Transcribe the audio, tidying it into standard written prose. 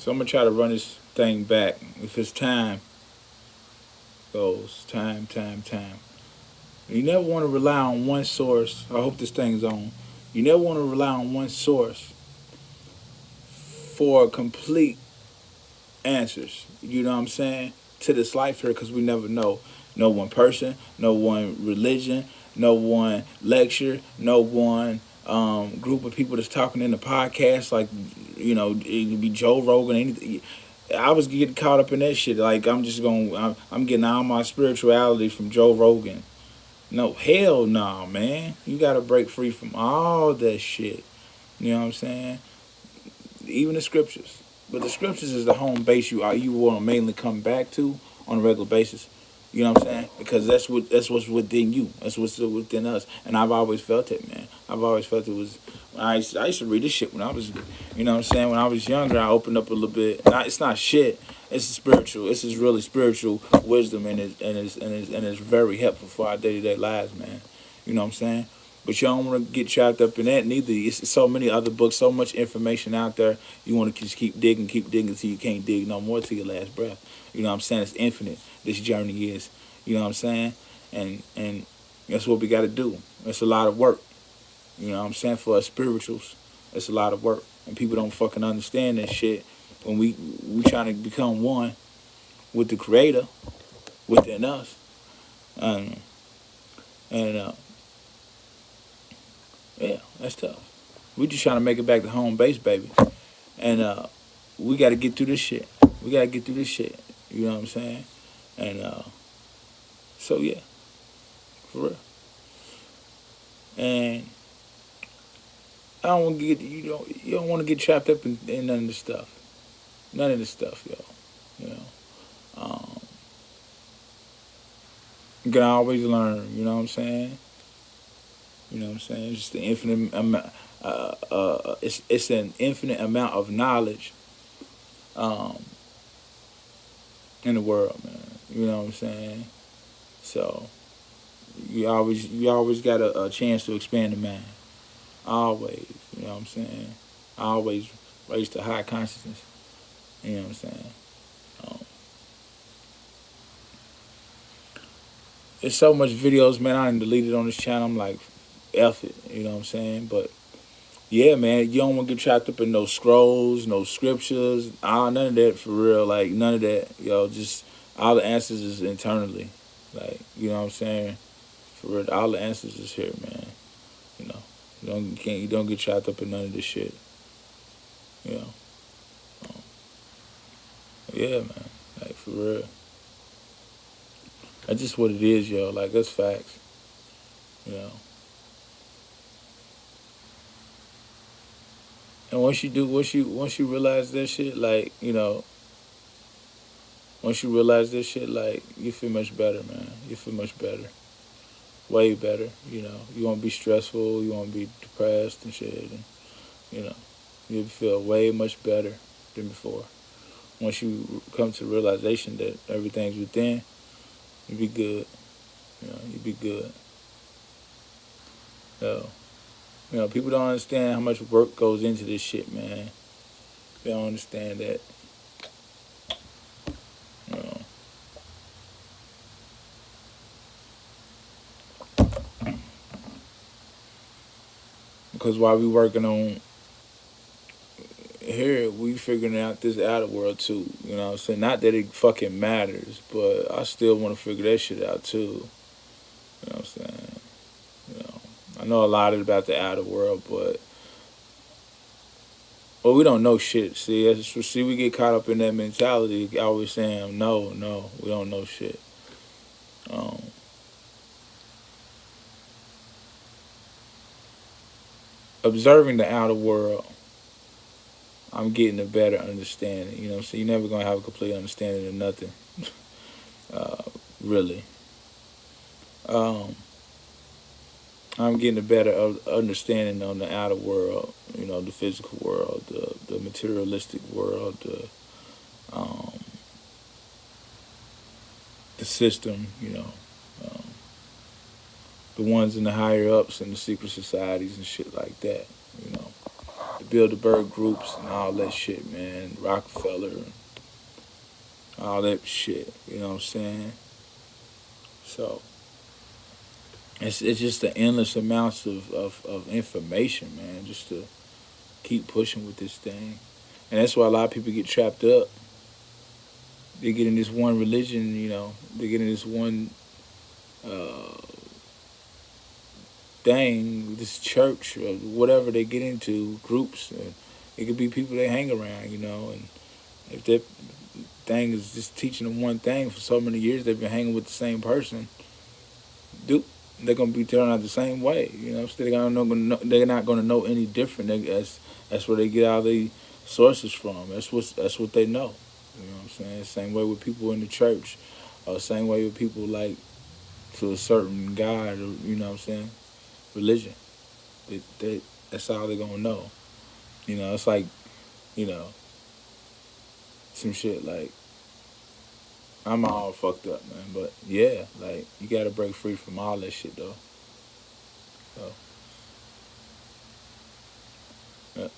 So I'm gonna try to run this thing back. If it's time goes, time. You never want to rely on one source. I hope this thing's on. You never want to rely on one source for complete answers. You know what I'm saying? To this life here, because we never know. No one person, no one religion, no one lecture, no one group of people that's talking in the podcast. Like, it could be Joe Rogan, anything. I was getting caught up in that shit. Like, I'm getting all my spirituality from Joe Rogan. No, hell no, man. You gotta break free from all that shit. You know what I'm saying? Even the scriptures. But the scriptures is the home base you want to mainly come back to on a regular basis. You know what I'm saying? Because that's what's within you. That's what's within us. And I've always felt it, man. I've always felt it was. I used to read this shit when I was, you know what I'm saying. When I was younger, I opened up a little bit. It's not shit. It's spiritual. This is really spiritual wisdom, and it's very helpful for our day-to-day lives, man. You know what I'm saying? But you don't want to get trapped up in that neither. It's so many other books, so much information out there. You want to just keep digging until you can't dig no more till your last breath. You know what I'm saying? It's infinite. This journey is. You know what I'm saying? And that's what we got to do. It's a lot of work. You know what I'm saying? For us spirituals, it's a lot of work. And people don't fucking understand that shit when we trying to become one with the Creator within us. And yeah, that's tough. We just trying to make it back to home base, baby. And we got to get through this shit. We got to get through this shit. You know what I'm saying? And so, yeah, for real. And I don't want to get, you don't want to get trapped up in none of this stuff. None of this stuff, yo. You know? You can always learn, you know what I'm saying? You know what I'm saying? It's just the infinite amount. It's an infinite amount of knowledge in the world, man. You know what I'm saying? So you always got a chance to expand the mind. Always, you know what I'm saying? Always raise to high consciousness. You know what I'm saying? Um, there's so much videos, man. I done deleted on this channel. I'm like, F it. You know what I'm saying? But yeah, man, you don't want to get trapped up in no scrolls, no scriptures, none of that for real. Like, none of that, just all the answers is internally. Like, you know what I'm saying? For real, all the answers is here, man. You know, you don't get trapped up in none of this shit. You know, yeah, man. Like, for real, that's just what it is, yo. Like, that's facts. You know, and once you realize that shit, like, once you realize this shit, like, you feel much better, man. You feel much better. Way better, You won't be stressful. You won't be depressed and shit. And, you know, you'll feel way much better than before. Once you come to the realization that everything's within, you'll be good. You'll be good. So, people don't understand how much work goes into this shit, man. They don't understand that. You know. Because while we working on here, we figuring out this outer world too. You know what I'm saying? Not that it fucking matters, but I still want to figure that shit out too. You know what I'm saying? I know a lot about the outer world, but we don't know shit. See, we get caught up in that mentality, always saying no, we don't know shit. Observing the outer world, I'm getting a better understanding. You know what I'm saying? You're never gonna have a complete understanding of nothing, really. I'm getting a better understanding on the outer world, the physical world, the materialistic world, the system, um, the ones in the higher ups and the secret societies and shit like that, Bilderberg groups and all that shit, man. Rockefeller, all that shit. You know what I'm saying? So it's just the endless amounts of information, man. Just to keep pushing with this thing, and that's why a lot of people get trapped up. They get in this one religion, you know. They get in this one uh, thing, this church or whatever they get into, groups. It could be people they hang around, you know, and if that thing is just teaching them one thing for so many years, they've been hanging with the same person, dude, they're gonna be turning out the same way, you know. So they're not gonna know any different. That's where they get all the sources from. That's what they know. You know what I'm saying? Same way with people in the church, or same way with people like to a certain God, or you know what I'm saying, religion. That's all they're gonna know. You know, it's like, you know, some shit like I'm all fucked up, man. But yeah, like you gotta break free from all that shit though. So, yeah.